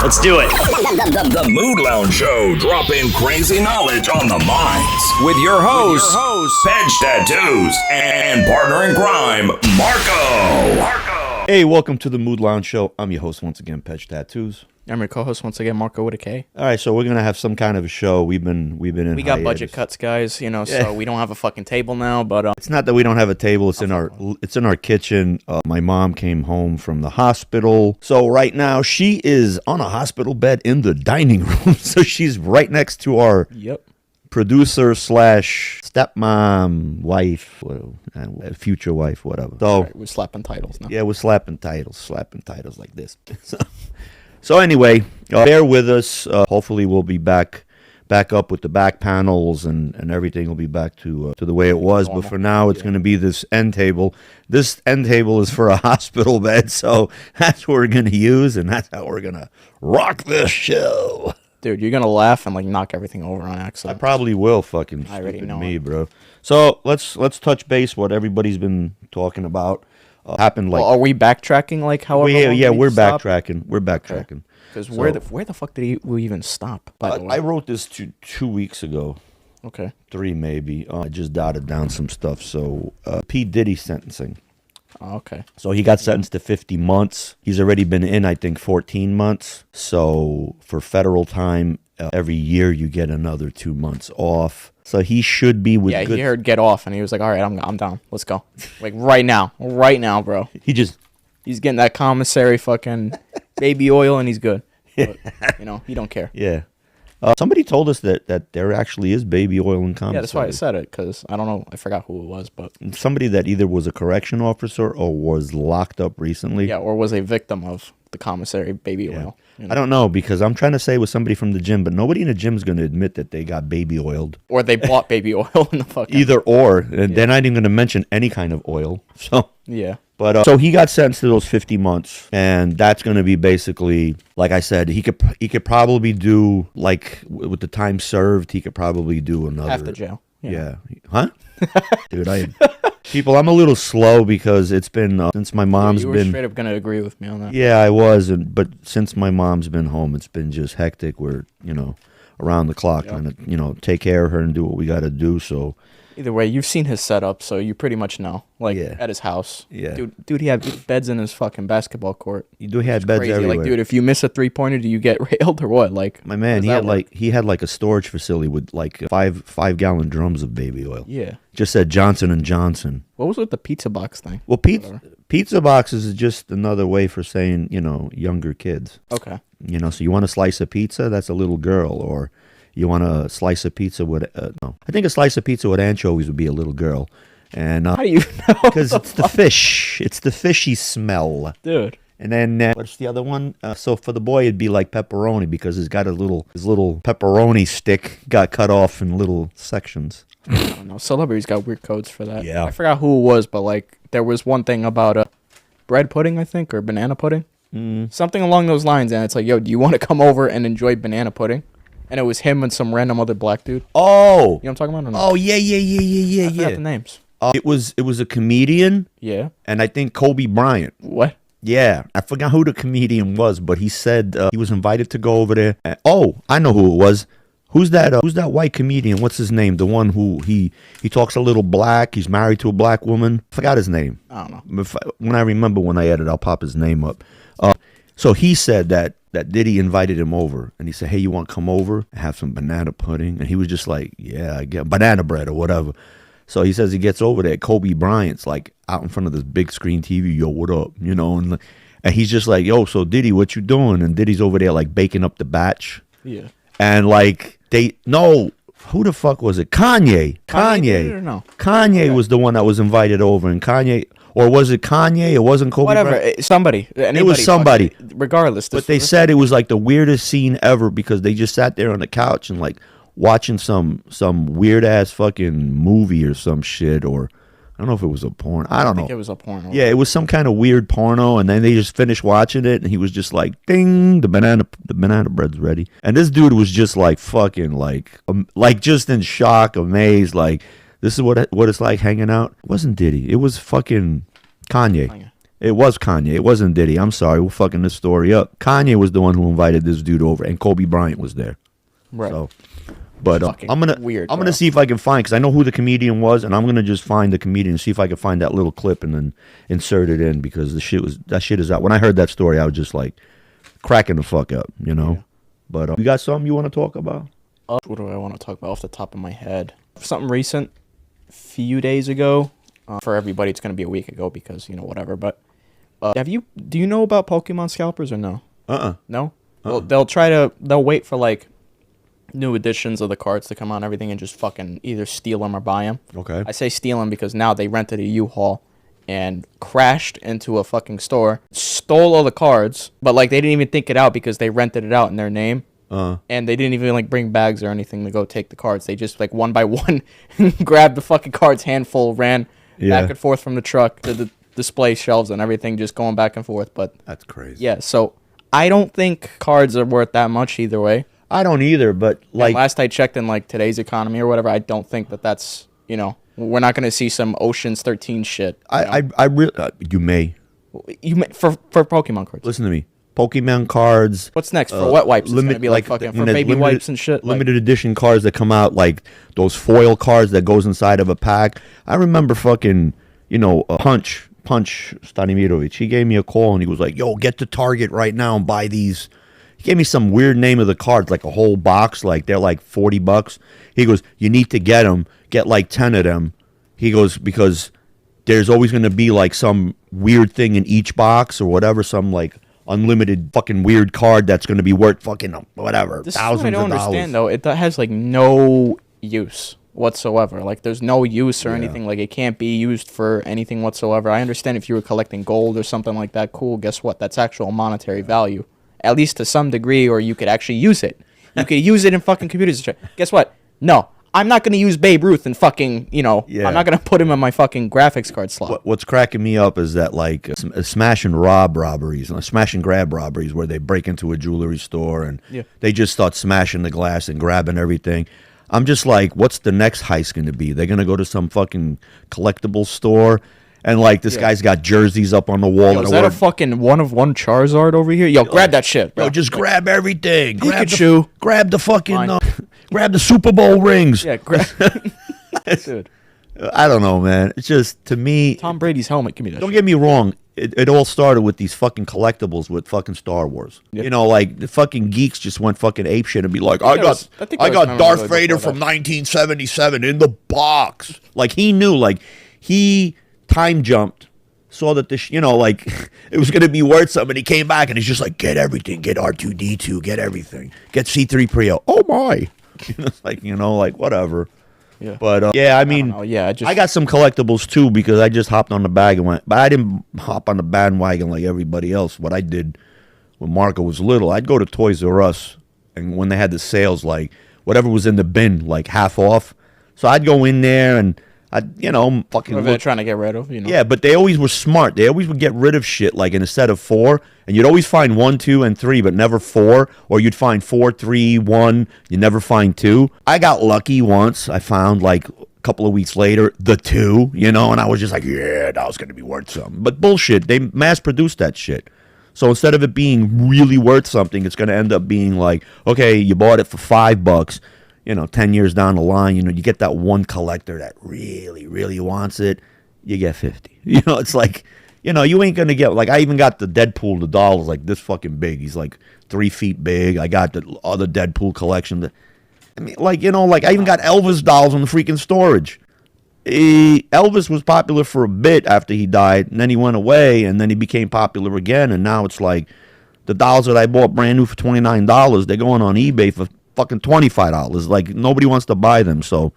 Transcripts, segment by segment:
Let's do it. The MoodLounge Show, dropping crazy knowledge on the minds. With your hosts, Pedge Tattoos, and partner in crime, Marco. Hey, welcome to the MoodLounge Show. I'm your host once again, Pedge Tattoos. I'm your co-host once again, Marco with a K. All right, so we're gonna have some kind of a show. We've been in. We got hiatus. budget cuts, guys. You know, so we don't have a fucking table now. But it's not that we don't have a table. It's in our kitchen. My mom came home from the hospital, so right now she is on a hospital bed in the dining room. So she's right next to our producer / stepmom, wife, future wife, whatever. So right, we're slapping titles now. Yeah, we're slapping titles like this. So anyway, bear with us. Hopefully we'll be back up with the back panels and everything will be back to the way it was. Normal. But for now, it's going to be this end table. This end table is for a hospital bed, so that's what we're going to use, and that's how we're going to rock this show. Dude, you're going to laugh and like knock everything over on accident. I probably will, fucking I already know me, bro. So let's touch base what everybody's been talking about. Happened like. Well, are we backtracking like however? We're backtracking. We're backtracking. Because where the fuck did we even stop? By the way, I wrote this 2 weeks ago. Okay. 3 maybe. I just dotted down some stuff. So pdiddy sentencing. Oh, okay. So he got sentenced to 50 months. He's already been in, I think, 14 months. So for federal time, every year you get another 2 months off. So he should be with he heard get off, and he was like, all right, I'm down. Let's go. Like, right now, bro. He's getting that commissary fucking baby oil, and he's good. But, he don't care. Yeah. Somebody told us that there actually is baby oil in commissary. Yeah, that's why I said it, because I don't know. I forgot who it was, but... Somebody that either was a correction officer or was locked up recently. Yeah, or was a victim of the commissary baby oil. You know? I don't know, because I'm trying to say it was somebody from the gym, but nobody in the gym is going to admit that they got baby oiled. Or they bought baby oil in the fucking... Either or. And they're not even going to mention any kind of oil. So... Yeah. But so he got sentenced to those 50 months, and that's going to be basically, like I said, he could probably do, like, with the time served, he could probably do another... Half the jail. Yeah. Huh? Dude, I'm a little slow because it's been, since my mom's been... You were straight up going to agree with me on that. Yeah, I was, but since my mom's been home, it's been just hectic. We're, around the clock trying to, take care of her and do what we got to do, so... Either way, you've seen his setup, so you pretty much know. Like, at his house. Yeah. Dude, he had beds in his fucking basketball court. He had beds everywhere. Like, dude, if you miss a three-pointer, do you get railed or what? Like, my man, he had a storage facility with like five-gallon drums of baby oil. Yeah. Just said Johnson & Johnson. What was with the pizza box thing? Well, pizza boxes is just another way for saying, younger kids. Okay. So you want a slice of pizza? That's a little girl, or... You want a slice of pizza with... no. I think a slice of pizza with anchovies would be a little girl. And how do you know? Because it's the fish. It's the fishy smell. Dude. And then, what's the other one? So for the boy, it'd be like pepperoni because his little pepperoni stick got cut off in little sections. I don't know. Celebrities got weird codes for that. Yeah. I forgot who it was, but like there was one thing about bread pudding, I think, or banana pudding. Something along those lines. And it's like, yo, do you want to come over and enjoy banana pudding? And it was him and some random other black dude. Oh. You know what I'm talking about? Or no? Oh, yeah. I forgot the names. It was a comedian. Yeah. And I think Kobe Bryant. What? Yeah. I forgot who the comedian was, but he said he was invited to go over there. I know who it was. Who's that white comedian? What's his name? The one who he talks a little black. He's married to a black woman. Forgot his name. I don't know. When I remember when I edit, I'll pop his name up. So he said that Diddy invited him over, and he said, hey, you want to come over and have some banana pudding? And he was just like, yeah, I get banana bread or whatever. So he says he gets over there. Kobe Bryant's like out in front of this big screen TV. Yo, what up? And he's just like, yo, so Diddy, what you doing? And Diddy's over there like baking up the batch. Yeah. And like who the fuck was it? Kanye. No. Kanye was the one that was invited over, and Kanye... Or was it Kanye? It wasn't Kobe Whatever. Bryant? Somebody. It was somebody. Regardless. But they said it was like the weirdest scene ever because they just sat there on the couch and like watching some weird ass fucking movie or some shit, or I don't know if it was a porn. I don't know. I think it was a porno. Yeah, it was some kind of weird porno, and then they just finished watching it, and he was just like, ding, the banana bread's ready. And this dude was just like fucking like just in shock, amazed, like, this is what it's like hanging out. It wasn't Diddy. It was fucking Kanye. It was Kanye. It wasn't Diddy. I'm sorry. We're fucking this story up. Kanye was the one who invited this dude over, and Kobe Bryant was there. Right. So, but I'm gonna weird, I'm gonna see if I can find, because I know who the comedian was, and I'm gonna just find the comedian and see if I can find that little clip and then insert it in, because that shit is out. When I heard that story, I was just like cracking the fuck up, you know. Yeah. But you got something you want to talk about? What do I want to talk about off the top of my head? Something recent, few days ago. For everybody, it's gonna be a week ago because whatever. But do you know about Pokemon scalpers or no? No. Well, they'll wait for like new editions of the cards to come out and everything, and just fucking either steal them or buy them. Okay. I say steal them because now they rented a U-Haul and crashed into a fucking store, stole all the cards, but like they didn't even think it out because they rented it out in their name. And they didn't even like bring bags or anything to go take the cards. They just like one by one grabbed the fucking cards, handful, ran back and forth from the truck to the display shelves and everything, just going back and forth. But that's crazy. Yeah, so I don't think cards are worth that much either way. I don't either, but like, and last I checked, in like today's economy or whatever, I don't think that's we're not going to see some Ocean's 13 shit. I really you may for Pokemon cards. Listen to me. Pokemon cards. What's next for wet wipes? It's gonna be like fucking for baby wipes and shit. Limited edition cards that come out, like those foil cards that goes inside of a pack. I remember fucking Punch Stanimirovic. He gave me a call and he was like, "Yo, get to Target right now and buy these." He gave me some weird name of the cards, like a whole box, like they're like $40. He goes, "You need to get them. Get like 10 of them." He goes, because there's always going to be like some weird thing in each box or whatever, some like unlimited fucking weird card that's going to be worth fucking whatever, this thousands of dollars. I don't understand though. It has like no use whatsoever. Like there's no use or anything. Like it can't be used for anything whatsoever. I understand if you were collecting gold or something like that. Cool. Guess what? That's actual monetary value, at least to some degree, or you could actually use it. You could use it in fucking computers. Guess what? No. I'm not going to use Babe Ruth and fucking, I'm not going to put him in my fucking graphics card slot. What's cracking me up is that, like, smash and grab robberies where they break into a jewelry store and they just start smashing the glass and grabbing everything. I'm just like, what's the next heist going to be? They're going to go to some fucking collectible store and, like, this guy's got jerseys up on the wall. Yo, is that a fucking one-of-one Charizard over here? Yo, grab that shit, bro. Yo, just grab everything. Pikachu. Grab the fucking... grab the Super Bowl rings. Yeah, dude. I don't know, man. It's just, to me... Tom Brady's helmet. Give me that Don't get me wrong. It all started with these fucking collectibles with fucking Star Wars. Yep. Like, the fucking geeks just went fucking apeshit and be like, I got Darth Vader from 1977 in the box. Like, he knew. Like, he time jumped, saw that this, like, it was going to be worth something. He came back and he's just like, get everything. Get R2-D2. Get everything. Get C-3PO. Oh, my. It's like, like, whatever. Yeah. But, I mean, I got some collectibles, too, because I just hopped on the bag and went. But I didn't hop on the bandwagon like everybody else. What I did when Marco was little, I'd go to Toys R Us, and when they had the sales, like, whatever was in the bin, like, half off. So I'd go in there and fucking. What they're trying to get rid of, Yeah, but they always were smart. They always would get rid of shit, like in a set of 4, and you'd always find 1, 2, and 3, but never 4. Or you'd find 4, 3, 1. You never find 2. I got lucky once. I found, like, a couple of weeks later the 2, and I was just like, yeah, that was gonna be worth something. But bullshit. They mass produced that shit. So instead of it being really worth something, it's gonna end up being like, okay, you bought it for $5. 10 years down the line, you get that one collector that really, really wants it, you get 50. It's like, you ain't going to get, like, I even got the Deadpool, the doll is like this fucking big. He's like 3 feet big. I got the other Deadpool collection. I mean, like, I even got Elvis dolls on the freaking storage. Elvis was popular for a bit after he died, and then he went away, and then he became popular again, and now it's like the dolls that I bought brand new for $29, they're going on eBay for fucking $25. Like, nobody wants to buy them, so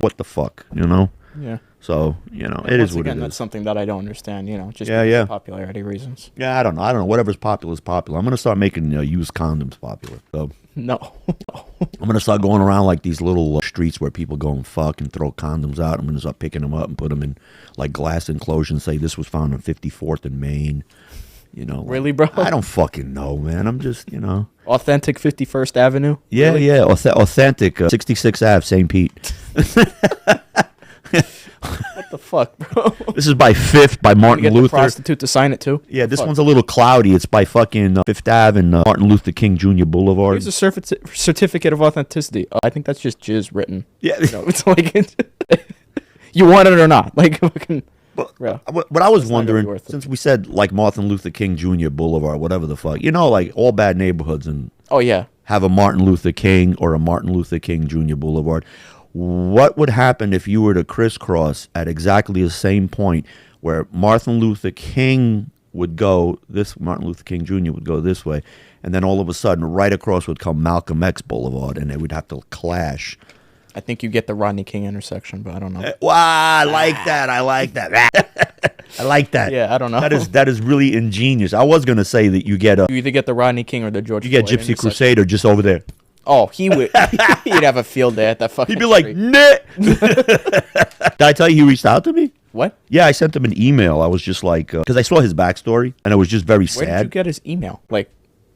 what the fuck, Yeah. So, it is what it is. That's something that I don't understand, just for popularity reasons. Yeah, I don't know. Whatever's popular is popular. I'm going to start making used condoms popular. So No. I'm going to start going around like these little streets where people go and fuck and throw condoms out. I'm going to start picking them up and put them in like glass enclosures and say this was found on 54th and Main. Really, bro? I don't fucking know, man. I'm just, Authentic 51st Avenue? Yeah, really? Yeah. Authentic 66 Ave, St. Pete. What the fuck, bro? This is by Fifth by Martin Get Luther. the prostitute to sign it too. Yeah, this Fuck. one's a little cloudy. It's by fucking Fifth Ave and Martin Luther King Jr. Boulevard. Here's a certificate of authenticity. I think that's just jizz written. Yeah. You know, it's like you want it or not. Like fucking. But I was not gonna wondering, be worth it. since we said like Martin Luther King Jr. Boulevard, whatever the fuck, you know, like all bad neighborhoods and Oh yeah. have a Martin Luther King or a Martin Luther King Jr. Boulevard. What would happen if you were to crisscross at exactly the same point where Martin Luther King would go this, Martin Luther King Jr. would go this way, and then all of a sudden right across would come Malcolm X Boulevard, and they would have to clash. I think you get the Rodney King intersection, but I don't know. Wow, I like that. I like that. I like that. Yeah, I don't know. That is really ingenious. I was gonna say that you get You either get the Rodney King or the George. you get Floyd Gypsy intersection. Crusader just over there. Oh, he would. He'd have a field day at that fucking. He'd be like, street. nah. Did I tell you he reached out to me? What? Yeah, I sent him an email. I was just like, because I saw his backstory, and it was just very Where did you sad. get his email? Like,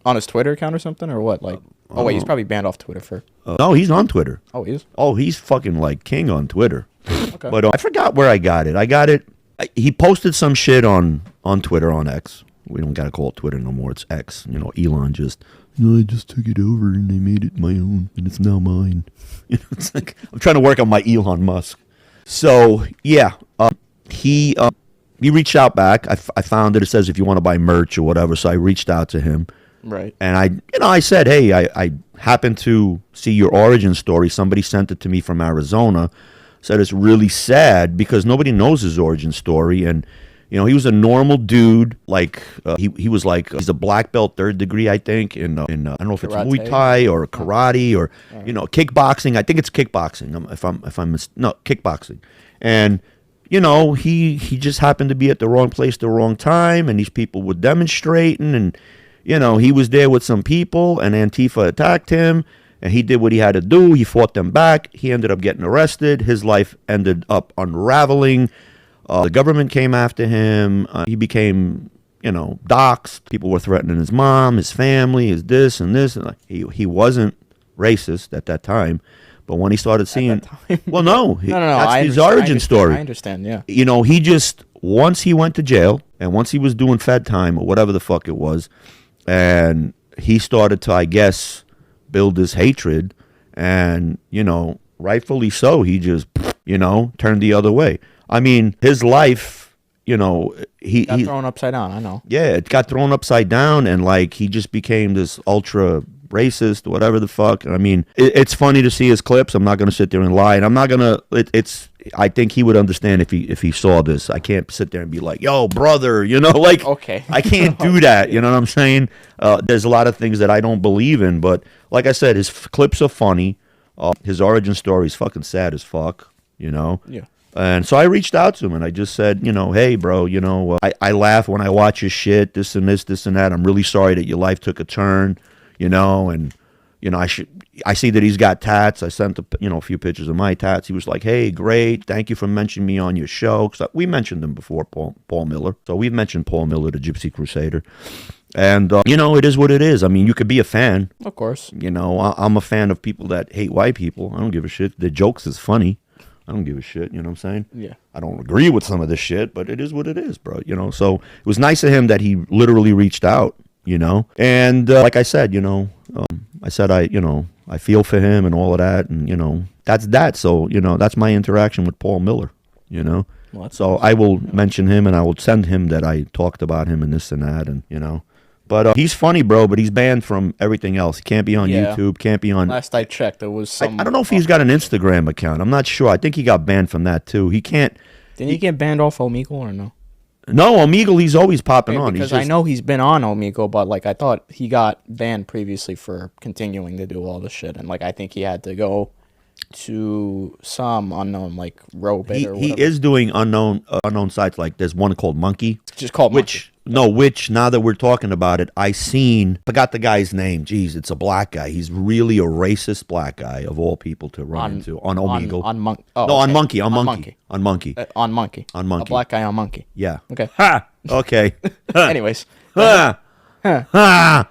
on his Twitter account or something, or what? Like, oh wait, he's probably banned off Twitter for. No, he's on Twitter. Oh, he is. Oh, he's fucking like king on Twitter. Okay. But I forgot where I got it. He posted some shit on Twitter, on X. We don't got to call it Twitter no more. It's X. You know, Elon just, I just took it over and they made it my own and it's now mine. You know, it's like, I'm trying to work on my Elon Musk. So, yeah, he reached out back. I found that it says if you want to buy merch or whatever. So I reached out to him. Right. And I said, hey, I happened to see your origin story. Somebody sent it to me from Arizona. Said it's really sad because nobody knows his origin story. And, you know, he was a normal dude. Like, he was like, he's a black belt 3rd degree, I think, in I don't know if it's Karate? Muay Thai or karate or, you know, kickboxing. I think it's kickboxing. Kickboxing. And, you know, he just happened to be at the wrong place, the wrong time. And these people were demonstrating and, you know, he was there with some people and Antifa attacked him and he did what he had to do. He fought them back. He ended up getting arrested. His life ended up unraveling. The government came after him. He became, you know, doxxed. People were threatening his mom, his family, his this and this. And he wasn't racist at that time. But when he started seeing, well, no, No. that's his origin story. I understand. Yeah. You know, he just, once he went to jail and once he was doing Fed time or whatever the fuck it was, and he started to, I guess, build this hatred. And, you know, rightfully so, he just, you know, turned the other way. I mean, his life, you know, he Got thrown upside down. I know. yeah, it got thrown upside down. And, like, he just became this ultra racist, whatever the fuck. I mean, it's funny to see his clips. I'm not going to sit there and lie. And I'm not going to, I think he would understand if he saw this. I can't sit there and be like, yo, brother, you know, like, Okay. I can't do that. You know what I'm saying? There's a lot of things that I don't believe in. But like I said, his clips are funny. His origin story is fucking sad as fuck, you know? Yeah. And so I reached out to him and I just said, you know, hey, bro, you know, I laugh when I watch your shit, this and this and that. I'm really sorry that your life took a turn, you know, and, you know, I see that he's got tats. I sent, a few pictures of my tats. He was like, hey, great. Thank you for mentioning me on your show. Because we mentioned him before, Paul Miller. So we've mentioned Paul Miller, the Gypsy Crusader. And, you know, it is what it is. I mean, you could be a fan. Of course. You know, I'm a fan of people that hate white people. I don't give a shit. Their jokes is funny. I don't give a shit, you know what I'm saying? Yeah. I don't agree with some of this shit, but it is what it is, bro, you know? So it was nice of him that he literally reached out, you know? And like I said, you know, I feel for him and all of that, and, you know, that's that. So, you know, that's my interaction with Paul Miller, you know? Well, that's So I will mention him and I will send him that I talked about him and this and that, and, you know. But he's funny, bro, but he's banned from everything else. He can't be on YouTube, can't be on... Last I checked, there was some... I don't know if he's got an Instagram account. I'm not sure. I think he got banned from that, too. He can't... Didn't he get banned off Omegle or no? No, Omegle, he's always popping on. Because I know he's been on Omegle, but, like, I thought he got banned previously for continuing to do all this shit. And, like, I think he had to go to some unknown, like, Robit or whatever. He is doing unknown sites. Like, there's one called Monkey. It's just called Monkey. Which, now that we're talking about it, forgot the guy's name. Jeez, it's a black guy. He's really a racist black guy, of all people to run into. On Omegle. On Monkey. On Monkey. On Monkey. On Monkey. A black guy on Monkey. Yeah. Okay. Ha! Okay. Anyways. Ha! Ha!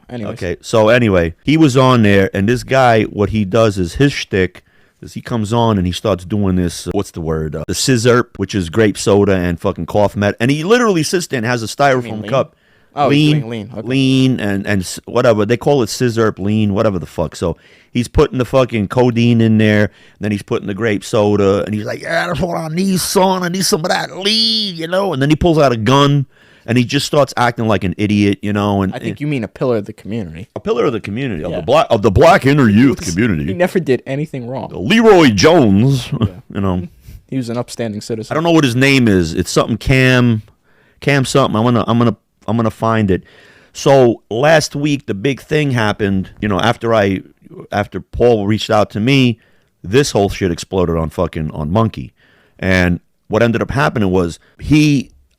Anyways. Okay, so anyway, he was on there, and this guy, what he does is his shtick, is he comes on and he starts doing this, what's the word? The scissor, which is grape soda and fucking cough med. And he literally sits there and has a styrofoam cup. Oh, lean. Okay. Lean and whatever. They call it scissor, lean, whatever the fuck. So he's putting the fucking codeine in there, and then he's putting the grape soda, and he's like, yeah, that's what I need, son. I need some of that lean, you know? And then he pulls out a gun, and he just starts acting like an idiot, you know? And I think you mean a pillar of the community. A pillar of the community, of the black inner youth community. He never did anything wrong. Leroy Jones, you know. He was an upstanding citizen. I don't know what his name is. It's something Cam something. I'm gonna find it. So last week the big thing happened, you know, after Paul reached out to me, this whole shit exploded on Monkey. And what ended up happening was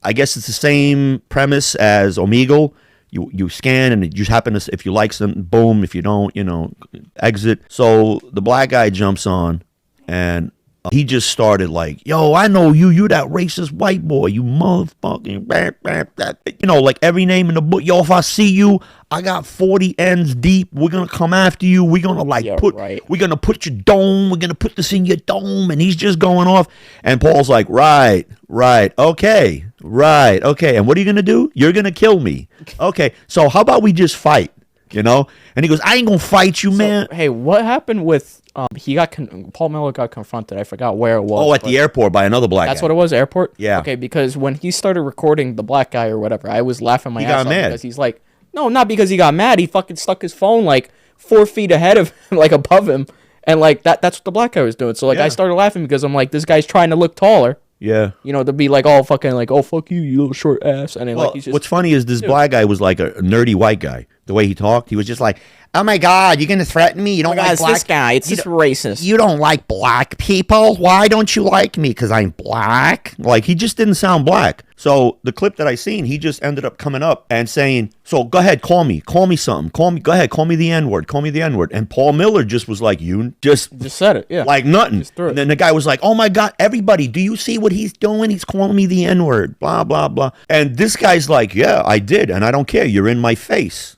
I guess it's the same premise as Omegle. You scan and it just happens, if you like something, boom, if you don't, you know, exit. So the black guy jumps on and he just started like, yo, I know you that racist white boy, you motherfucking, you know, like every name in the book. Yo, if I see you, I got 40 ends deep. We're going to come after you. We're going to we're going to put your dome. We're going to put this in your dome. And he's just going off. And Paul's like, right. Okay. And what are you going to do? You're going to kill me. Okay. So how about we just fight, you know? And he goes, I ain't going to fight you, man. Hey, what happened with, Paul Miller got confronted. I forgot where it was. Oh, at the airport by another black guy. That's what it was, airport? Yeah. Okay, because when he started recording the black guy or whatever, I was laughing my ass off. He got mad. Because he's like, no, not because he got mad. He fucking stuck his phone like 4 feet ahead of him, like above him. And like that's what the black guy was doing. So like I started laughing because I'm like, this guy's trying to look taller. Yeah. You know, to be like all fucking like, oh, fuck you little short ass. And then like he's just... What's funny is this black guy was like a nerdy white guy. The way he talked, he was just like, oh my God, you're going to threaten me? You don't like black... It's this guy. It's just racist. You don't like black people? Why don't you like me? Because I'm black? Like, he just didn't sound black. So the clip that I seen, he just ended up coming up and saying, so go ahead, call me something. Go ahead, call me the N-word. And Paul Miller just was like, you just said it, yeah. Like nothing. And then the guy was like, oh my God, everybody, do you see what he's doing? He's calling me the N-word, blah, blah, blah. And this guy's like, yeah, I did, and I don't care. You're in my face.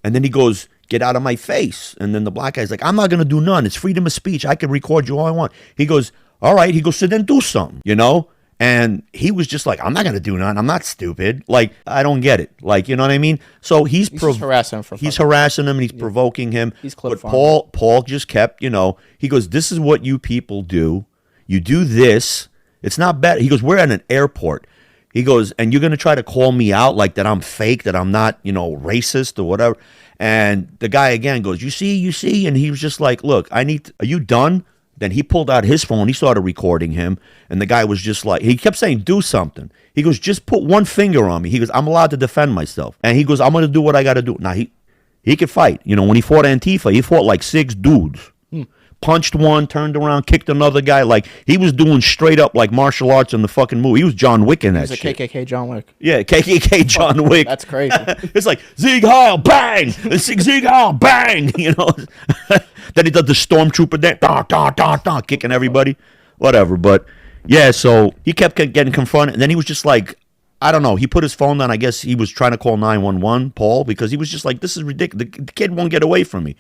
And then he goes, get out of my face. And then the black guy's like, I'm not going to do none. It's freedom of speech. I can record you all I want. He goes, all right. He goes, so then do something, you know? And he was just like, I'm not going to do none. I'm not stupid. Like, I don't get it. Like, you know what I mean? So he's harassing him. He's harassing him and he's provoking him. He's but Paul just kept, you know, he goes, this is what you people do. You do this. It's not bad. He goes, we're at an airport. He goes, and you're going to try to call me out like that I'm fake, that I'm not, you know, racist or whatever. And the guy again goes, you see? And he was just like, look, are you done? Then he pulled out his phone. He started recording him. And the guy was just like, he kept saying, do something. He goes, just put one finger on me. He goes, I'm allowed to defend myself. And he goes, I'm going to do what I got to do. Now, he could fight. You know, when he fought Antifa, he fought like 6 dudes. Punched one, turned around, kicked another guy. Like, he was doing straight up like martial arts in the fucking movie. He was John Wick in that shit. He was a KKK John Wick. Yeah, KKK John Wick. That's crazy. It's like, Zig Heil, bang! Zig Heil, bang! You know? Then he does the stormtrooper dance, kicking everybody. Whatever, but yeah, so he kept getting confronted. And then he was just like, I don't know. He put his phone down. I guess he was trying to call 911, Paul, because he was just like, this is ridiculous. The kid won't get away from me.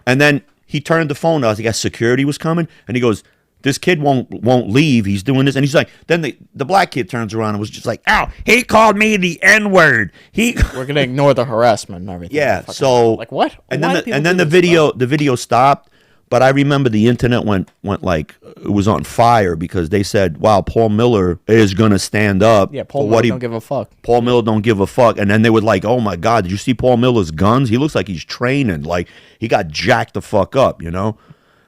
And then he turned the phone out. I guess security was coming, and he goes, this kid won't leave. He's doing this. And he's like, then the black kid turns around and was just like, ow, he called me the N-word. We're going to ignore the harassment and everything. Yeah, so. Like, what? And then the video stopped. But I remember the internet went like, it was on fire because they said, wow, Paul Miller is going to stand up. Yeah, Paul Miller don't give a fuck. Other Miller don't give a fuck. And then they were like, oh my God, did you see Paul Miller's guns? He looks like he's training. Like, he got jacked the fuck up, you know?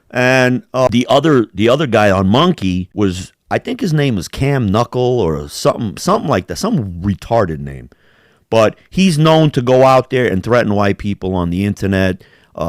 And the other guy on Monkey was, I think his name was Cam Knuckle or something like that, some retarded name. But he's known to go out there and threaten white people on the internet.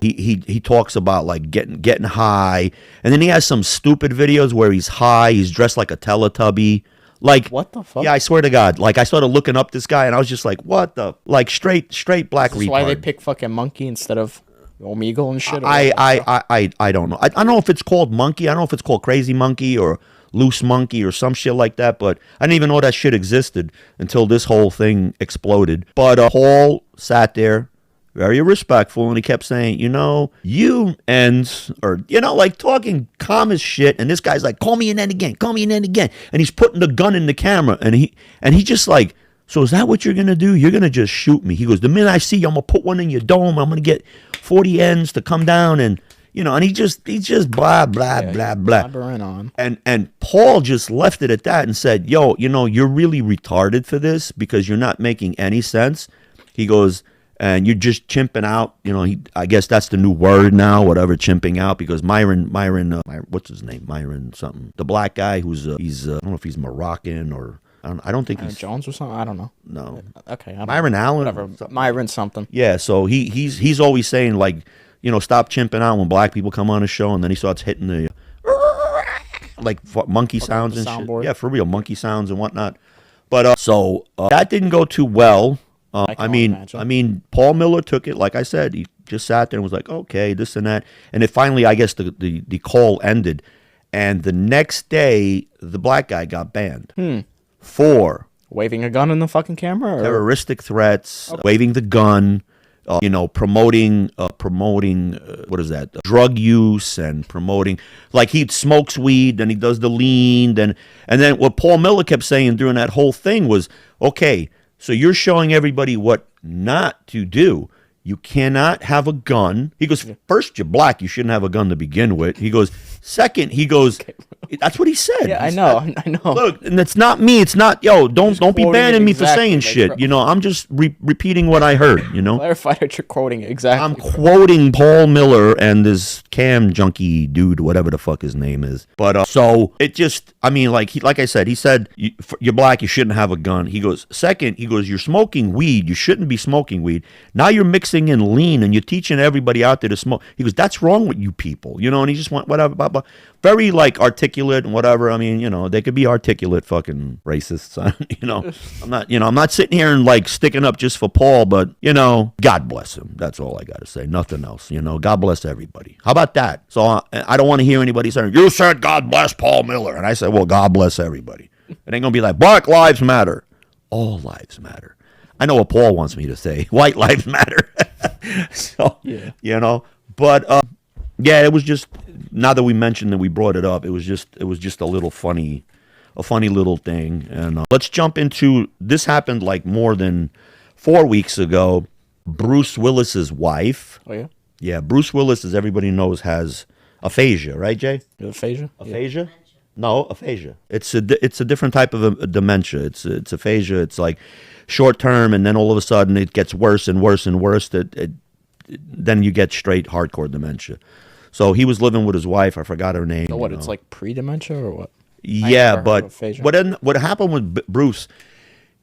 He talks about like getting high, and then he has some stupid videos where he's high, he's dressed like a Teletubby. Like, what the fuck? Yeah, I swear to God. Like, I started looking up this guy, and I was just like, what the? Like, straight black retard. That's why they pick fucking Monkey instead of Omegle and shit. I don't know. I don't know if it's called Monkey. I don't know if it's called Crazy Monkey or Loose Monkey or some shit like that. But I didn't even know that shit existed until this whole thing exploded. But Paul sat there, very respectful, and he kept saying, you ends, or, like talking calm as shit, and this guy's like, call me an end again, and he's putting the gun in the camera, and he just like, so is that what you're going to do? You're going to just shoot me. He goes, the minute I see you, I'm going to put one in your dome, I'm going to get 40 ends to come down, and and he just blah, blah, blah, blah. On. And Paul just left it at that and said, yo, you're really retarded for this because you're not making any sense. He goes, and you're just chimping out. I guess that's the new word now, whatever, chimping out, because Myron, what's his name? Myron something. The black guy who's, I don't know if he's Moroccan or, I don't think he's. Jones or something? I don't know. No. Okay. Myron Allen? Whatever. Myron something. Yeah, so he's always saying, like, stop chimping out when black people come on a show, and then he starts hitting the like monkey sounds and shit. Yeah, for real, monkey sounds and whatnot. But so that didn't go too well. I mean, Paul Miller took it. Like I said, he just sat there and was like, okay, this and that. And it finally, I guess, the call ended. And the next day, the black guy got banned for waving a gun in the fucking camera, or? Terroristic threats, waving the gun. Promoting what is that? Drug use, and promoting, like, he smokes weed, then he does the lean, and then what Paul Miller kept saying during that whole thing was, okay, so you're showing everybody what not to do. You cannot have a gun. He goes, first, you're black. You shouldn't have a gun to begin with. He goes, second, that's what he said. Yeah, I know. Look, and it's not me. It's not, don't be banning me for saying shit. I'm just repeating what I heard, Clarify that you're quoting exactly. I'm quoting Paul Miller and this cam junkie dude, whatever the fuck his name is. But so it just, like I said, he said, you're black, you shouldn't have a gun. He goes, second, you're smoking weed. You shouldn't be smoking weed. Now you're mixing in lean and you're teaching everybody out there to smoke. He goes, that's wrong with you people, and he just went whatever, blah, blah. Very like articulate and whatever. They could be articulate fucking racists. I'm not sitting here and like sticking up just for Paul, but God bless him. That's all I got to say. Nothing else. God bless everybody. How about that? So I don't want to hear anybody saying, you said God bless Paul Miller, and I said, well, God bless everybody. It ain't gonna be like Black Lives Matter. All lives matter. I know what Paul wants me to say. White lives matter. So, yeah. But yeah, it was just, now that we mentioned that, we brought it up, it was just a little funny little thing. And let's jump into, this happened like more than 4 weeks ago. Bruce Willis's wife. Oh, yeah? Yeah, Bruce Willis, as everybody knows, has aphasia, right, Jay? Aphasia? Aphasia? Yeah. No, aphasia. It's a different type of a dementia. It's aphasia. It's like short term, and then all of a sudden it gets worse and worse and worse. Then you get straight hardcore dementia. So he was living with his wife. I forgot her name. So what? It's like pre-dementia or what? Yeah, but what happened with Bruce?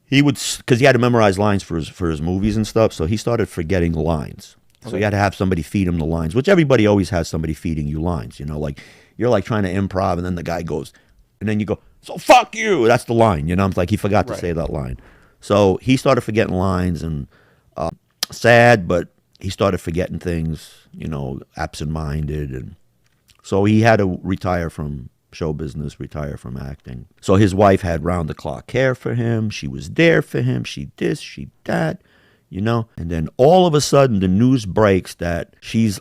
He would, because he had to memorize lines for his movies and stuff. So he started forgetting lines. Okay. So he had to have somebody feed him the lines, which everybody always has somebody feeding you lines. Like you're like trying to improv, and then the guy goes, and then you go, so fuck you. That's the line. It's like he forgot to say that line. So he started forgetting lines, and sad, but he started forgetting things, absent-minded. And so he had to retire from show business, retire from acting. So his wife had round-the-clock care for him. She was there for him. She this, she that, And then all of a sudden, the news breaks that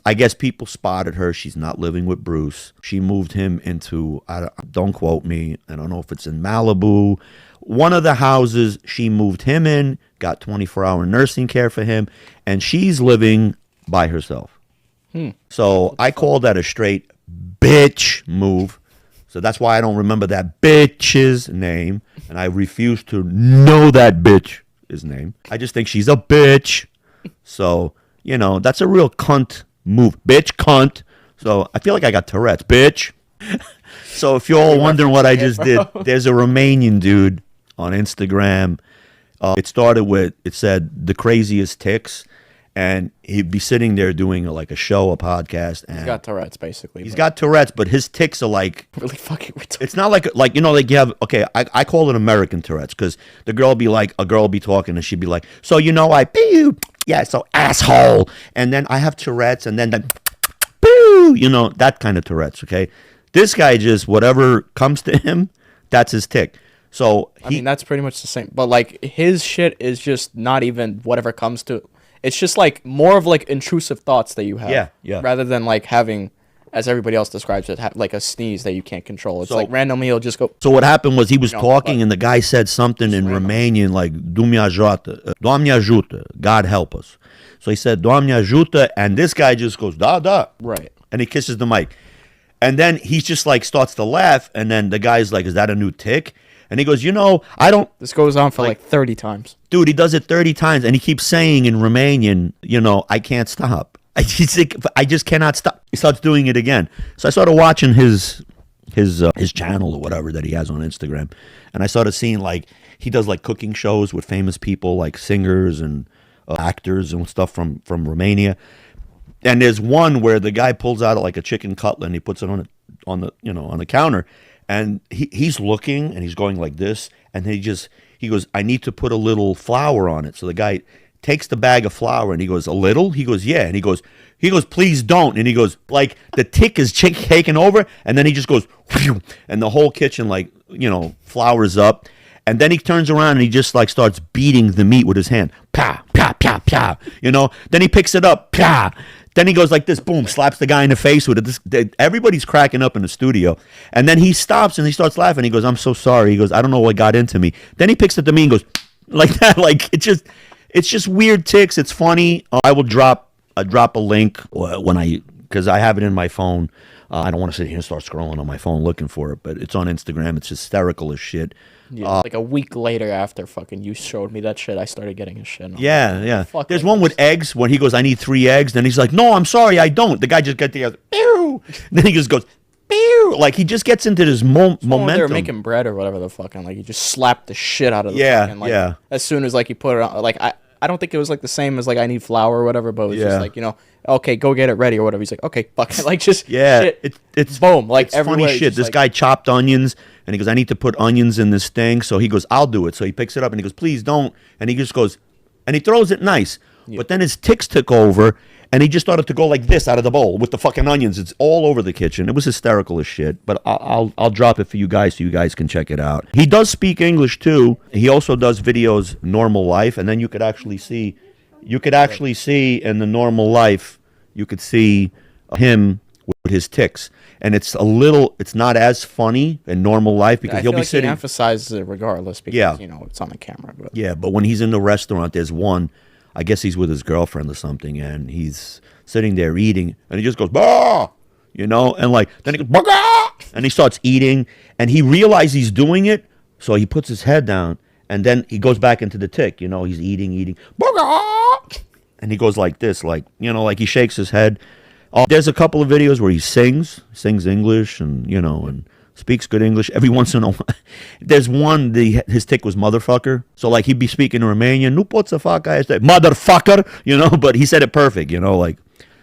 I guess people spotted her. She's not living with Bruce. She moved him into, don't quote me, I don't know if it's in Malibu. One of the houses she moved him in, got 24-hour nursing care for him, and she's living by herself. So I call that a straight bitch move. So that's why I don't remember that bitch's name, and I refuse to know that bitch's name. I just think she's a bitch. So, that's a real cunt move. Bitch, cunt. So I feel like I got Tourette's, bitch. So if you're all wondering what I just did, there's a Romanian dude on Instagram. It said the craziest ticks, and he'd be sitting there doing a show, a podcast. And he's got Tourette's, basically. He's got Tourette's, but his ticks are like really fucking retarded. It's not like you have, okay, I call it American Tourette's, because a girl will be talking, and she'd be like, so I yeah, so asshole, and then I have Tourette's, and then boo, that kind of Tourette's. Okay, this guy just, whatever comes to him, that's his tick. So that's pretty much the same. But his shit is just not even whatever comes to. It's just like more of like intrusive thoughts that you have. Yeah, yeah. Rather than like having, as everybody else describes it, like a sneeze that you can't control. It's like randomly he'll just go. So what happened was he was talking and the guy said something in Romanian like Doamne ajută, God help us. So he said Doamne ajută, and this guy just goes da da. Right. And he kisses the mic. And then he's just like starts to laugh, and then the guy's like, is that a new tick? And he goes, I don't... This goes on for like 30 times. Dude, he does it 30 times, and he keeps saying in Romanian, I can't stop. I just cannot stop. He starts doing it again. So I started watching his channel or whatever that he has on Instagram, and I started seeing like he does like cooking shows with famous people like singers and actors and stuff from Romania. And there's one where the guy pulls out like a chicken cutlet and he puts it on the counter, and he's looking and he's going like this, and he goes, I need to put a little flour on it. So the guy takes the bag of flour and he goes, a little? He goes, yeah. And he goes, please don't. And he goes, like the tick is taking over, and then he just goes, whew, and the whole kitchen like flours up. And then he turns around and he just like starts beating the meat with his hand. Pa, pa, pa, pa. Then he picks it up. Pa. Then he goes like this, boom, slaps the guy in the face with it. Everybody's cracking up in the studio. And then he stops and he starts laughing. He goes, I'm so sorry. He goes, I don't know what got into me. Then he picks it to me and goes like that. Like it's just weird ticks. It's funny. I will drop a link because I have it in my phone. I don't want to sit here and start scrolling on my phone looking for it, but it's on Instagram. It's hysterical as shit. Yeah, like a week later after fucking you showed me that shit, I started getting a shit. Yeah. There's one with eggs when he goes, I need 3 eggs. Then he's like, no, I'm sorry, I don't. The guy just gets together. Pew! Then he just goes, pew! Like he just gets into this momentum. They were making bread or whatever the fucking, like he just slapped the shit out of the fucking, like, as soon as like he put it on, like I don't think it was like the same as like I need flour or whatever, but it was just like, okay, go get it ready or whatever. He's like, okay, fuck it. Like just shit. It's boom, like it's funny shit. This guy chopped onions and he goes, I need to put onions in this thing. So he goes, I'll do it. So he picks it up and he goes, please don't. And he just goes, and he throws it nice. Yeah. But then his ticks took over and he just started to go like this out of the bowl with the fucking onions. It's all over the kitchen. It was hysterical as shit. But I'll drop it for you guys so you guys can check it out. He does speak English too. He also does videos normal life, and then you could actually see in the normal life, you could see him with his ticks. And it's not as funny in normal life because he'll be sitting. He emphasizes it regardless because it's on the camera. But. Yeah, but when he's in the restaurant, there's one. I guess he's with his girlfriend or something, and he's sitting there eating, and he just goes, bah! And like then he goes, bah! And he starts eating, and he realizes he's doing it, so he puts his head down, and then he goes back into the tick. He's eating, bah! And he goes like this, like like he shakes his head. There's a couple of videos where he sings English, and and speaks good English. Every once in a while, there's one. His tick was motherfucker. So like he'd be speaking in Romanian, nu pot să fac asta, motherfucker, but he said it perfect, like.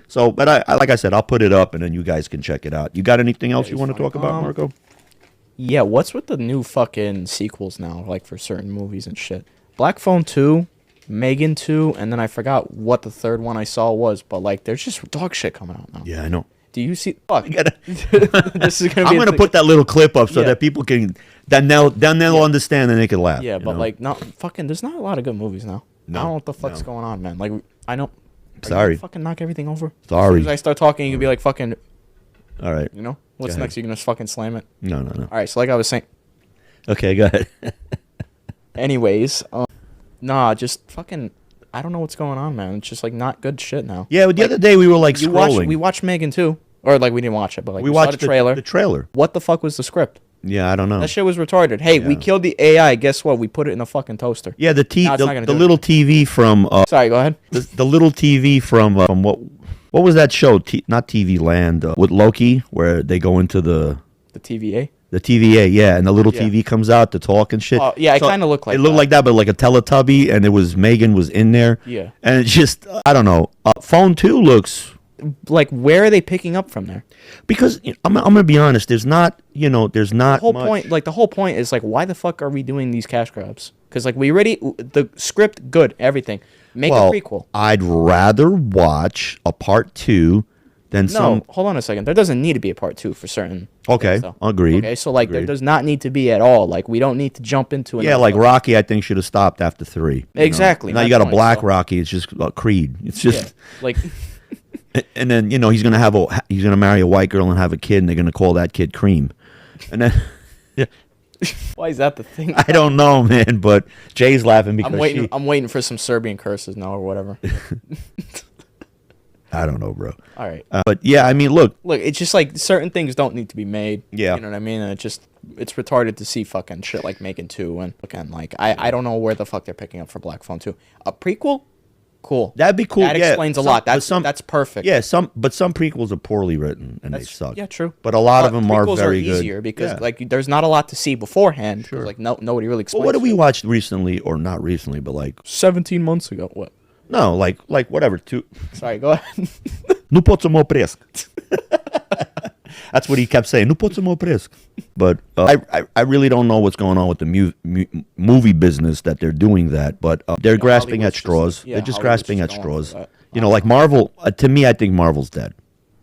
So, but I like I said, I'll put it up and then you guys can check it out. You got anything else you want to talk about, Marco? Yeah, what's with the new fucking sequels now, like for certain movies and shit? Black Phone 2, Megan 2, and then I forgot what the third one I saw was, but like there's just dog shit coming out now. Yeah, I know. Do you see? Fuck. This is gonna. I'm gonna put that little clip up so that people can. Then they'll understand and they can laugh. Yeah, but like, not fucking. There's not a lot of good movies now. No, I don't know what the fuck's going on, man. Like, I know. Sorry. Fucking knock everything over. Sorry. As soon as I start talking, you can be like, fucking. All right. What's next? You're gonna fucking slam it. No. All right. So like I was saying. Okay, go ahead. Anyways, nah, just fucking. I don't know what's going on, man. It's just like not good shit now. Yeah, but the other day we were like scrolling. We watched Megan 2. Or like we didn't watch it, but like we watched the trailer. The trailer. What the fuck was the script? Yeah, I don't know. That shit was retarded. Hey, we killed the AI. Guess what? We put it in the fucking toaster. Yeah, the little TV from. Sorry, go ahead. The little TV from what was that show? Not TV Land with Loki, where they go into the TVA. The TVA, yeah, and the little TV comes out to talk and shit. Oh, yeah, it kind of looked like it looked like that, but like a Teletubby, and it was Megan was in there. Yeah, and it's just I don't know. Phone 2 looks. Like, where are they picking up from there? Because I'm gonna be honest, there's not the whole point. Like the whole point is like, why the fuck are we doing these cash grabs? Because like the script good, everything. Make a prequel. I'd rather watch a part 2 then some. hold on a second. There doesn't need to be a part 2 for certain. Okay, things, agreed. Okay, so like Agreed. there does not need to be at all. Like we don't need to jump into it. Yeah, like Rocky, I think should have stopped after 3. you know? Exactly. Now my you got a point, black so- Rocky. It's just Creed. It's just. Yeah, like And then he's gonna marry a white girl and have a kid, and they're gonna call that kid Cream, and then why is that the thing? I don't know, man. But Jay's laughing because I'm waiting for some Serbian curses now or whatever. I don't know, bro. All right. But yeah, I mean, look, It's just like certain things don't need to be made. Yeah. You know what I mean? And it's retarded to see fucking shit like Making 2 and fucking like I don't know where the fuck they're picking up for Black Phone 2. A prequel? Cool. that'd be cool. That yeah, explains a some- lot. but That's perfect. Yeah, some prequels are poorly written and they suck. Yeah, true. But a lot of them are prequels very good. easier because Yeah. like there's not a lot to see beforehand. Sure. Like nobody really explains. Well, what did we shit. watch recently, or not recently, but like 17 months ago. What? no, like whatever. Sorry, go ahead. Nu pot să mă opresc. That's what he kept saying. Nu pot să mă opresc. But I really don't know what's going on with the movie business that they're doing that. But they're grasping at Hollywood's straws. just- yeah, they're just Hollywood's grasping at just going for straws. that. You know, like Marvel. To me, I think Marvel's dead.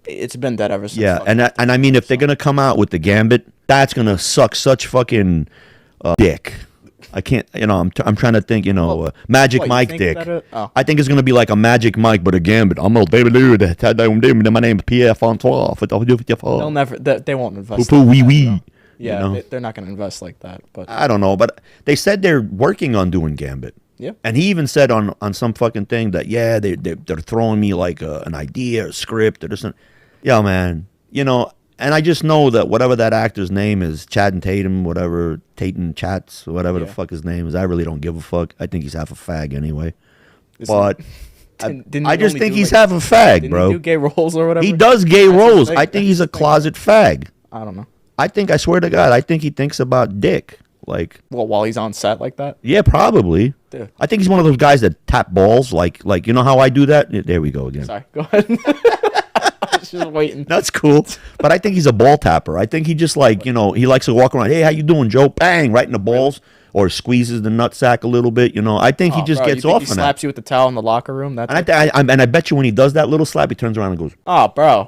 It's been dead ever since. Yeah, fucking- and I mean, if they're gonna come out with the Gambit, that's gonna suck such fucking dick. I can't, I'm trying to think, Magic what, you Mike think dick. that I think it's gonna be like a Magic Mike, but a Gambit. I'm a baby dude. My name is Pierre Francois. they'll never. They won't invest. Poo like wee that, wee. though. Yeah, you know? they're not gonna invest like that. But I don't know, but they said they're working on doing Gambit. yeah, And he even said on some fucking thing that they're throwing me like an idea, a script, or this. Yeah, man. And I just know that whatever that actor's name is, Chad and Tatum, whatever Tatum Chats, whatever the Yeah. fuck his name is, I really don't give a fuck. I think he's half a fag anyway. Isn't- But didn't I he just only think do, he's like- half a fag, Didn't bro. he do gay roles or whatever? He does gay That's his roles. thing. I think That's he's a his thing. closet fag. I don't know. I swear to God, I think he thinks about dick. Like, Well, while he's on set like that. yeah, probably. Yeah. I think he's one of those guys that tap balls. Like you know how I do that? Yeah, there we go again. Sorry, go ahead. I was just waiting. That's cool. But I think he's a ball tapper. I think he just he likes to walk around. Hey, how you doing, Joe? Bang, right in the balls. Or squeezes the nutsack a little bit. I think he Oh, just bro, gets you think off he on that. slaps you with the towel in the locker room. That's And I bet you when he does that little slap, he turns around and goes, oh, bro.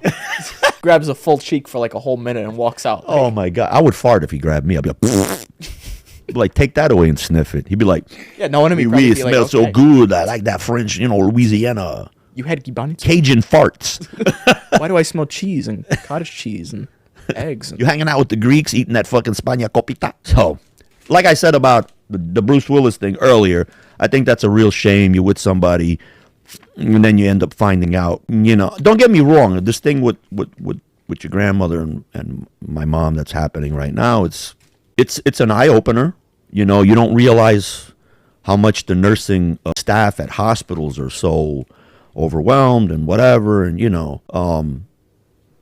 Grabs a full cheek for like a whole minute and walks out. oh my God. I would fart if he grabbed me. I'd be like, I'd be like, take that away and sniff it. He'd be like, Yeah, no one would "Oui, probably it be like, smells so okay, good. I like that French, Louisiana You had Gibani? Cajun farts. Why do I smell cheese and cottage cheese and eggs? And You hanging out with the Greeks eating that fucking Spagna copita. So, like I said about the Bruce Willis thing earlier, I think that's a real shame. You're with somebody, and then you end up finding out. Don't get me wrong. This thing with your grandmother and my mom that's happening right now, it's an eye opener. You don't realize how much the nursing staff at hospitals are so overwhelmed and whatever, and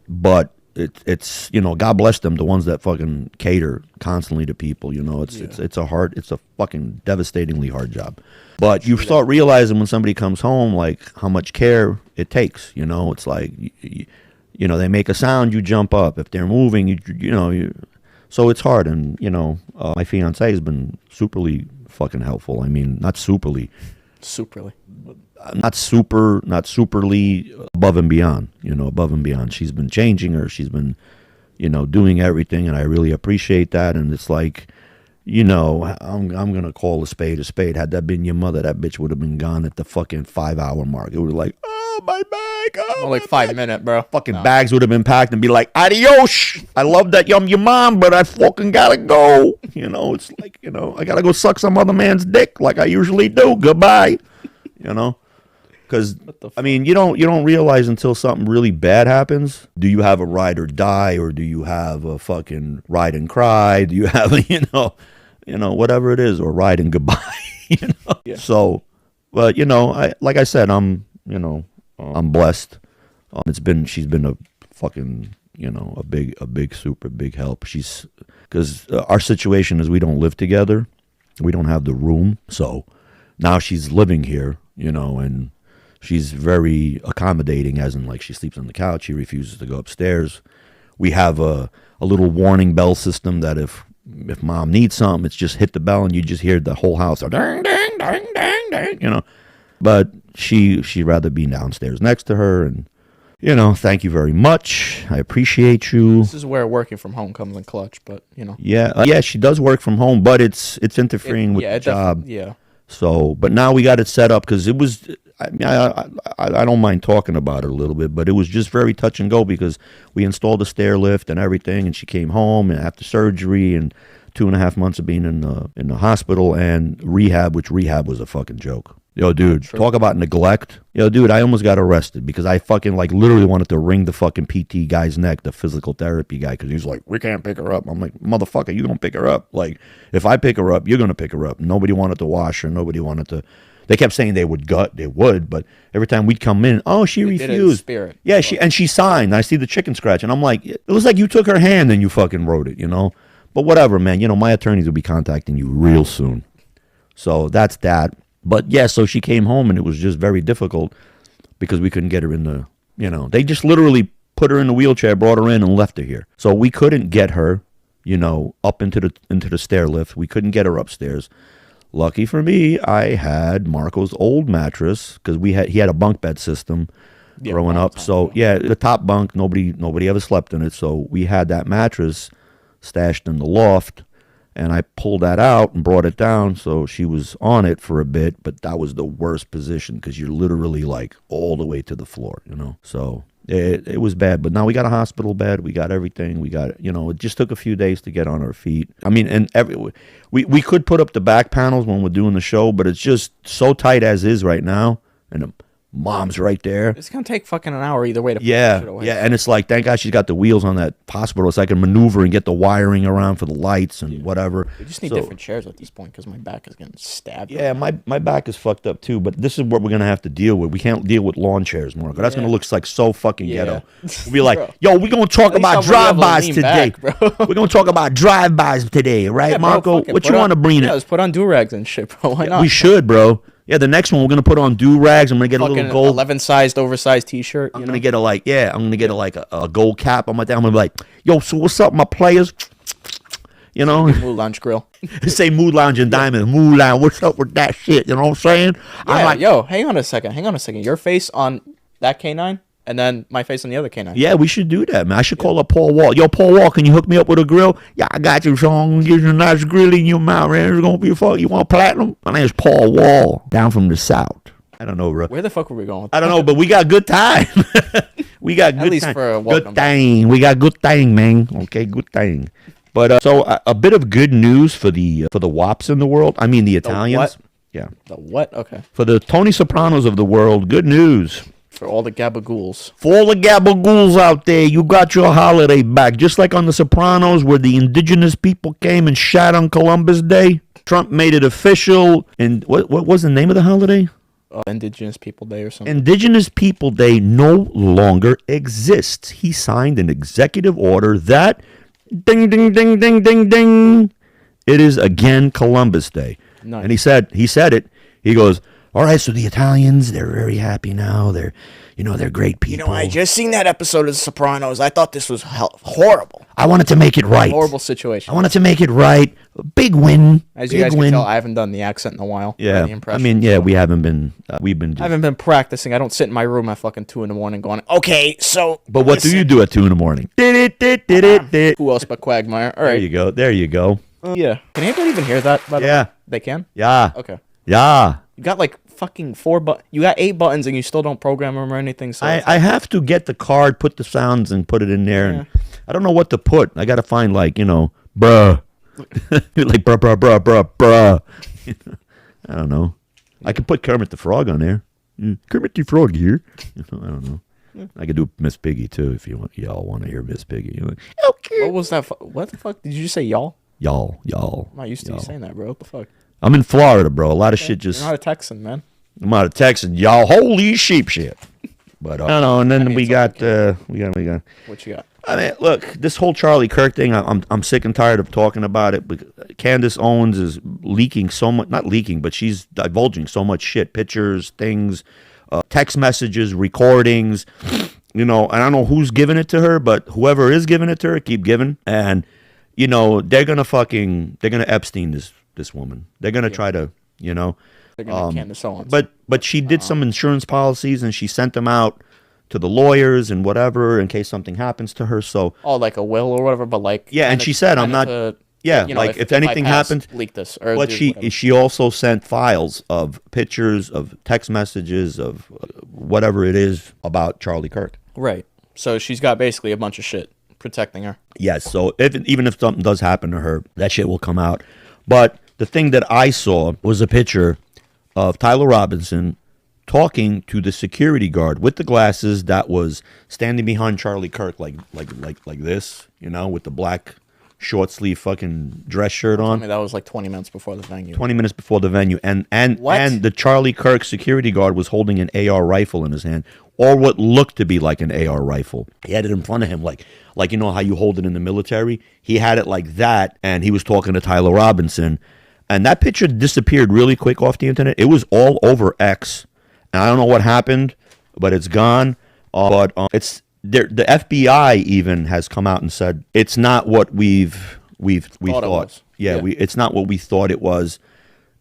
but it's God bless them, the ones that fucking cater constantly to people. It's a fucking devastatingly hard job. But you start realizing when somebody comes home, like how much care it takes. It's like they make a sound, you jump up. If they're moving, so it's hard. And my fiance has been superly fucking helpful. I mean, not superly. superly. Not superly above and beyond, above and beyond. She's been changing her. She's been, doing everything, and I really appreciate that. And it's like, I'm gonna call a spade a spade. Had that been your mother, that bitch would have been gone at the fucking 5-hour mark. It would like, oh my bag, oh, Like 5 minutes, bro. fucking bags would have been packed and be like, adios. I love that I'm your mom, but I fucking gotta go. It's like, I gotta go suck some other man's dick like I usually do. Goodbye. Because I mean, you don't realize until something really bad happens. Do you have a ride or die, or do you have a fucking ride and cry? Do you have a whatever it is, or ride and goodbye? Yeah. So, but like I said, I'm blessed. She's been a fucking a big super big help. She's because our situation is we don't live together, we don't have the room, so now she's living here, and she's very accommodating, as in like she sleeps on the couch. She refuses to go upstairs. We have a little warning bell system that if mom needs something, it's just hit the bell and you just hear the whole house ding, ding, ding, ding, ding, But she'd rather be downstairs next to her, and you know, thank you very much. I appreciate you. This is where working from home comes in clutch, but you know. Yeah, yeah, she does work from home, but it's interfering with the job. Yeah. So, but now we got it set up because it was. I mean, I don't mind talking about it a little bit, but it was just very touch and go because we installed a stair lift and everything, and she came home and after surgery and 2.5 months of being in the hospital and rehab, which rehab was a fucking joke. Yo, dude, talk about neglect. Yo, dude, I almost got arrested because I fucking like literally wanted to wring the fucking PT guy's neck, the physical therapy guy, because he's like, we can't pick her up. I'm like, motherfucker, you don't pick her up. Like, if I pick her up, you're going to pick her up. Nobody wanted to wash her. Nobody wanted to. They kept saying they would, but every time we'd come in, oh, she refused. Spirit. Yeah, she signed. I see the chicken scratch, and I'm like, it was like you took her hand and you fucking wrote it, you know? But whatever, man. You know, my attorneys will be contacting you real soon. So that's that. But yeah, so she came home and it was just very difficult because we couldn't get her in the, you know, they just literally put her in the wheelchair, brought her in and left her here. So we couldn't get her, you know, up into the stair lift. We couldn't get her upstairs. Lucky for me, I had Marco's old mattress because he had a bunk bed system growing up. So yeah, the top bunk, nobody ever slept in it. So we had that mattress stashed in the loft. And I pulled that out and brought it down, so she was on it for a bit, but that was the worst position because you're literally like all the way to the floor, you know. So it was bad, but now we got a hospital bed, we got everything, we got, you know, it just took a few days to get on our feet. I mean, and we could put up the back panels when we're doing the show, but it's just so tight as is right now, and Mom's right there. It's going to take fucking an hour either way to put yeah, shit away. Yeah, and it's like, thank God she's got the wheels on that hospital so I can maneuver and get the wiring around for the lights and whatever. We just need different chairs at this point because my back is getting stabbed. Yeah, my back is fucked up too, but this is what we're going to have to deal with. We can't deal with lawn chairs, Marco. That's going to look like so fucking ghetto. We'll be like, yo, we're going to talk about drive-bys today. We're going to talk about drive-bys today, right, Marco? What you want to bring? Yeah, let's put on do-rags and shit, bro. Why not? We should, bro. Yeah, the next one we're gonna put on do-rags. I'm gonna get a little gold 11-sized oversized T-shirt. I'm gonna get a gold cap on my thing. I'm gonna be like, yo, so what's up, my players? You know, MoodLounge grill. Say MoodLounge and Diamond. MoodLounge, what's up with that shit? You know what I'm saying? Yeah, I'm like, yo, hang on a second. Your face on that canine, and then my face on the other canine. Yeah, we should do that, man. I should call up Paul Wall. Yo, Paul Wall, can you hook me up with a grill? Yeah, I got you, so I'm gonna give you a nice grill in your mouth, man. It's gonna be fun. You want platinum? My name's Paul Wall, down from the south. I don't know, bro. Where the fuck were we going with I don't know, but we got good time. We got good At least time. for a welcome. Good thing. We got good thing, man. Okay, good thing. But so a bit of good news for the wops in the world. I mean the Italians. What? Yeah. The what? Okay. For the Tony Sopranos of the world, good news. For all the gabagools. For all the gabagools out there, you got your holiday back. Just like on The Sopranos, where the indigenous people came and shot on Columbus Day. Trump made it official. And what was the name of the holiday? Indigenous People Day or something. Indigenous People Day no longer exists. He signed an executive order that, ding, ding, ding, ding, ding, ding, it is again Columbus Day. Nice. And he said it. He goes, all right, so the Italians, they're very happy now. They're great people. You know, I just seen that episode of The Sopranos. I thought this was horrible. I wanted to make it right. Horrible situation. I wanted to make it right. Big win. As you guys can tell, I haven't done the accent in a while. Yeah. I mean, yeah, we haven't been. We've been. I haven't been practicing. I don't sit in my room at fucking 2 a.m. going, okay, so. But what do you do at 2 a.m? Who else but Quagmire? All right. There you go. Yeah. Can anybody even hear that? By the way? They can? Yeah. Okay. Yeah. You got like fucking 4 buttons. You got 8 buttons and you still don't program them or anything. So I have to get the card, put the sounds, and put it in there. And I don't know what to put. I got to find like, bruh. Like bruh. I don't know. I could put Kermit the Frog on there. Kermit the Frog here. I don't know. I could do Miss Piggy too if y'all want to hear Miss Piggy. You're like, okay. What was that? What the fuck? Did you just say y'all? Y'all. I'm not used to you saying that, bro. What the fuck? I'm in Florida, bro. A lot of shit just. You're not a Texan, man. I'm out of Texas, y'all. Holy sheep shit. But I don't know. And then we got. What you got? I mean, look, this whole Charlie Kirk thing. I'm sick and tired of talking about it. But Candace Owens is leaking so much. Not leaking, but she's divulging so much shit. Pictures, things, text messages, recordings. And I don't know who's giving it to her, but whoever is giving it to her, keep giving. And they're gonna Epstein this woman. They're gonna try to, They're gonna Candace Owens. But she did some insurance policies and she sent them out to the lawyers and whatever in case something happens to her. So like a will or whatever, but like yeah, and she said, "I'm not." Yeah, like if anything happens, leak this. Or but she also sent files of pictures, of text messages, of whatever it is about Charlie Kirk. Right. So she's got basically a bunch of shit protecting her. Yes. So even if something does happen to her, that shit will come out. But the thing that I saw was a picture of Tyler Robinson talking to the security guard with the glasses that was standing behind Charlie Kirk, like this, with the black short sleeve fucking dress shirt on. I mean, that was like 20 minutes before the venue. 20 minutes before the venue. And the Charlie Kirk security guard was holding an AR rifle in his hand, or what looked to be like an AR rifle. He had it in front of him, like you know how you hold it in the military? He had it like that, and he was talking to Tyler Robinson. And that picture disappeared really quick off the internet. It was all over X. And I don't know what happened, but it's gone. It's... The FBI even has come out and said it's not what we thought. Yeah, it's not what we thought it was,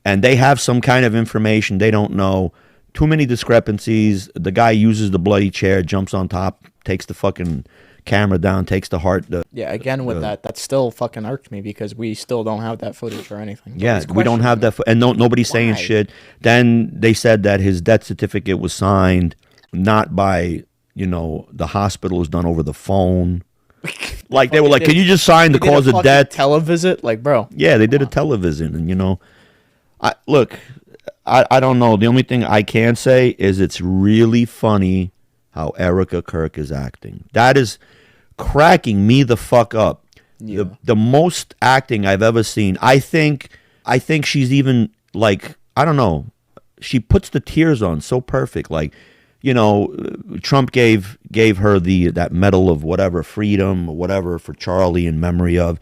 and they have some kind of information they don't know. Too many discrepancies. The guy uses the bloody chair, jumps on top, takes the fucking camera down, takes the heart. That still fucking irked me because we still don't have that footage or anything. Yeah, we don't have that, and nobody's saying shit. Then they said that his death certificate was signed not by. The hospital was done over the phone. Like they were like, "Can you just sign the cause of death?" Televisit, like, bro. Yeah, they did a television, and I don't know. The only thing I can say is it's really funny how Erica Kirk is acting. That is cracking me the fuck up. Yeah. The most acting I've ever seen. I think she's even like, I don't know. She puts the tears on so perfect, like. Trump gave her that medal of whatever freedom or whatever for Charlie in memory of,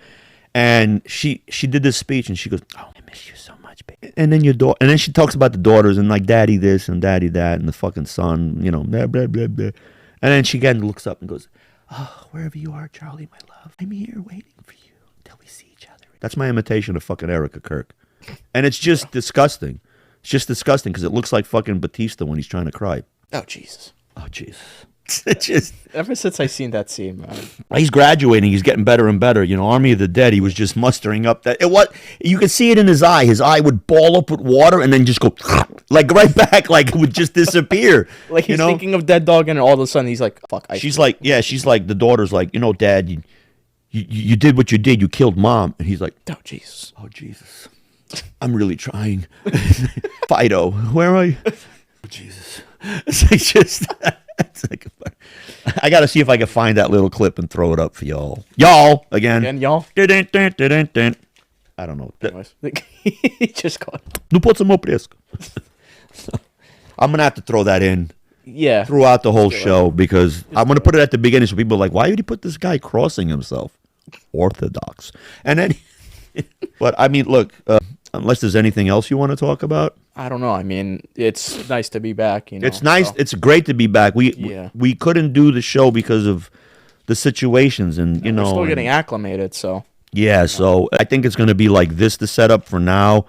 and she did this speech and she goes, "Oh, I miss you so much, baby." And then and then she talks about the daughters and like daddy this and daddy that and the fucking son, blah blah blah blah. And then she again looks up and goes, "Oh, wherever you are, Charlie, my love, I'm here waiting for you until we see each other." That's my imitation of fucking Erica Kirk, and it's just disgusting. It's just disgusting because it looks like fucking Batista when he's trying to cry. Oh, Jesus. Oh, Jesus. It's just... Ever since I seen that scene, man. He's graduating. He's getting better and better. Army of the Dead, he was just mustering up that... You could see it in his eye. His eye would ball up with water and then just go... Like, right back. Like, it would just disappear. Like, he's thinking of Dead Dog and all of a sudden he's like, fuck. She's like, the daughter's like, Dad, you did what you did. You killed Mom. And he's like... Oh, Jesus. Oh, Jesus. I'm really trying. Fido, where are you? Oh, Jesus. It's like I gotta see if I can find that little clip and throw it up for y'all. Y'all again. Y'all. I don't know. He just got. No put some more preço. I'm gonna have to throw that in. Yeah. Throughout the whole show because I'm gonna put it at the beginning so people are like, why would he put this guy crossing himself? Orthodox. And then, but I mean, look. Unless there's anything else you want to talk about. I don't know. I mean, it's nice to be back. It's nice. So. It's great to be back. We couldn't do the show because of the situations, and we're still getting acclimated. So yeah. So I think it's going to be like this the setup for now,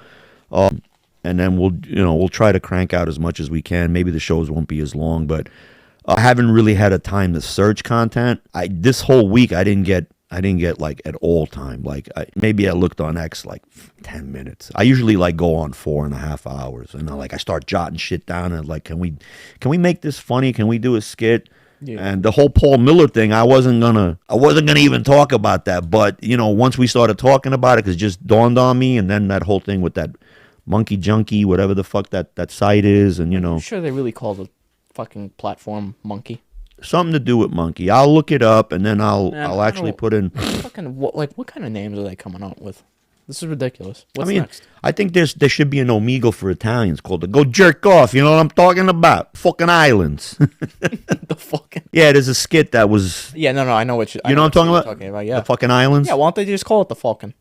and then we'll try to crank out as much as we can. Maybe the shows won't be as long, but I haven't really had a time to search content. This whole week I didn't get like at all time. Like maybe I looked on X like 10 minutes. I usually like go on 4.5 hours, and I start jotting shit down and like, can we make this funny? Can we do a skit? Yeah. And the whole Paul Miller thing, I wasn't gonna even talk about that. But once we started talking about it, because it just dawned on me, and then that whole thing with that Monkey Junkie, whatever the fuck that site is, and I'm sure they really call the fucking platform Monkey. Something to do with monkey. I'll look it up and then I'll actually put in. Fucking what kind of names are they coming out with? This is ridiculous. What's next? I think there should be an Omegle for Italians called the Go Jerk Off. You know what I'm talking about? Fucking islands. The fucking. Yeah, there's a skit that was. Yeah, no, I know what you. You know what I'm talking about? Yeah, the fucking islands. Yeah, why don't they just call it the Falcon?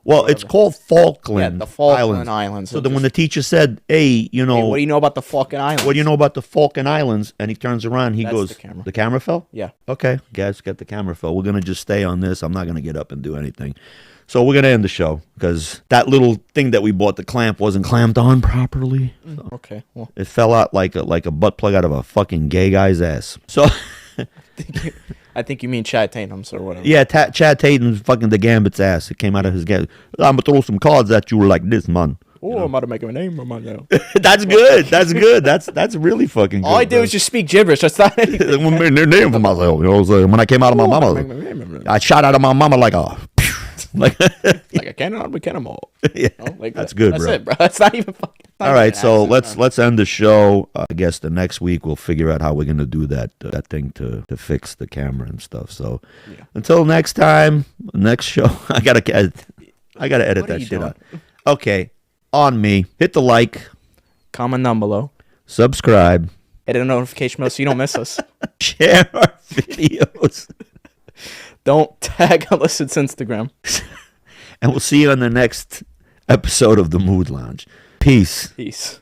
Well, it's called Falkland. Yeah, the Falkland Islands. So then when the teacher said, hey, Hey, what do you know about the Falkland Islands? What do you know about the Falkland Islands? And he turns around, he goes, the camera fell? Yeah. Okay, guys, get the camera fell. We're going to just stay on this. I'm not going to get up and do anything. So we're gonna end the show because that little thing that we bought, the clamp, wasn't clamped on properly. Okay, well, It fell out like a butt plug out of a fucking gay guy's ass. So I think you mean Chad Tatum's or whatever. yeah, Chad Tatum's fucking the Gambit's ass. It came out of his I'm gonna throw some cards at you like this, man. Oh, I'm about to make him a name for myself. That's good. That's good. That's really fucking good. All I did was just speak gibberish. That's not anything. name for myself. You know what I'm saying? When I came out of my mama, I shot out of my mama like a like like a cannon with cannonball. yeah, You know, like that's good, that's bro. it, bro. That's not even fucking. All right, so let's end the show. I guess the next week we'll figure out how we're gonna do that thing to fix the camera and stuff. So until next time, next show, I gotta edit that shit out. Okay, on me. Hit the like, comment down below, subscribe, hit a notification bell so you don't miss us. share our videos, Don't tag Illicit's Instagram. and we'll see you on the next episode of the Mood Lounge. Peace. Peace.